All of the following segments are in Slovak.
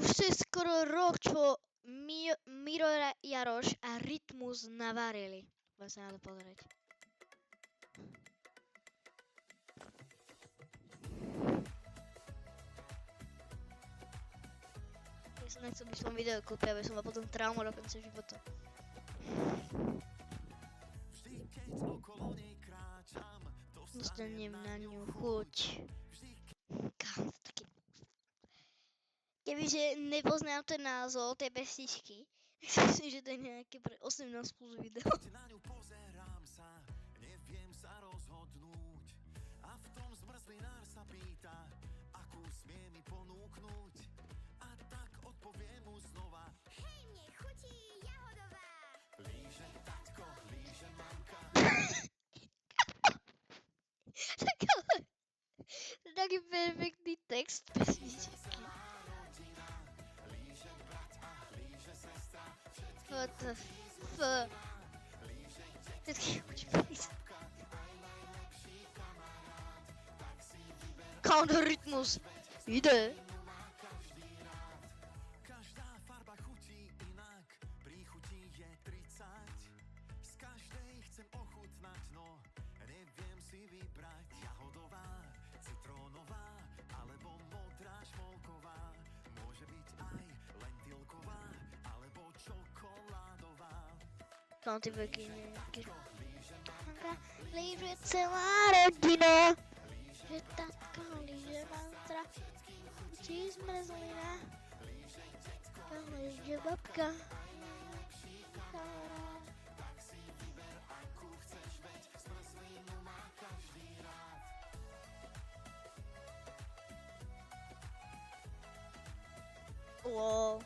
Už to je skoro rok, čo Miro Jaroš a Rytmus navarili. Poďme sa na to pozrieť. Ja som nechcel by som video kúpiť, aby som mal potom traumu do konca života. Dostanem na ňu chuť. Taký. Kebyže nepoznám ten názov tej pesničky, myslím, že to je nejaké pre 18 plus video. Na ňu pozerám sa, neviem sa rozhodnúť. A v tom zmrzlinár sa pýta, akú smie mi ponúknuť. A tak odpoviem mu znova, Hej, mne chutí jahodová. líže tatko, líže mamka. Taký perfektný text pesničky. What the fuck? Counter Rytmus. Ide. Každá farba chutí inak, príchutí je 30. Z každej chcem ochutnať, no neviem si vybrať. Jahodová, citrónová, alebo modrá šmolková. Môže byť aj lentilková, alebo čokoládová. Tam ty veľký nejaký. Líže celá rodina. Že tatko líže mantra. Chutí zmrzlina. Líže babka. Wow.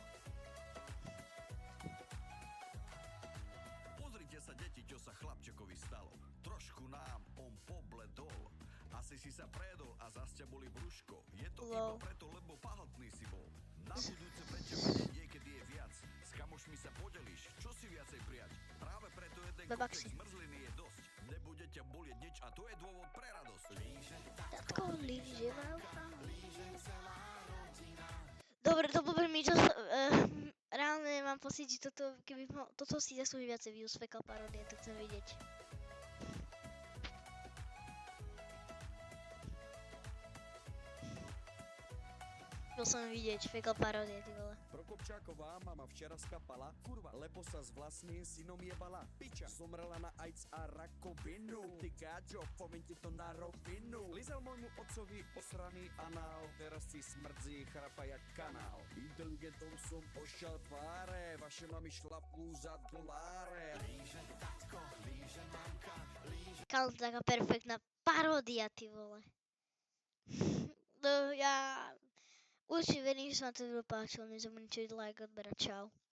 Pozrite sa, deti, čo sa chlapčekovi stalo. Trošku nám on pobledol. Asi si sa predol a zas ťa boli brúško. Je to iba preto, lebo pahotný si bol. Na budúce večer bude niekedy je viac. S kamošmi sa podeliš, čo si viacej prijať. Práve preto jeden kotek zmrzliny je dosť. Nebude ťa bolieť nič a to je dôvod pre radosť. Líže tatko líže mamka. Dobre, to poviem mi, čo reálne mám pocit, že toto si zaslúži viacej views, fekal paródia, to chcem vidieť. Chcel som vidieť, fekal paródia, ty vole. Prokopčáková mama včera skapala, kurva, lebo sa s vlastným synom jebala. Piča, zomrela na AIDS a rakovinu. Ty gáčo, poviem ti to na rovinu. Lizal môjmu otcovi osraný anál, teraz si smrdzí, chrapa jak kanál. Inteligentom som pošal tváre, vaše mami šlapnú za doláre. líže tatko, líže mamka, líže... Kámo, taká perfektná paródia, ty vole. No, ja určite verím, že sa vám to video páčilo, nezabudnite like, odberať, čau.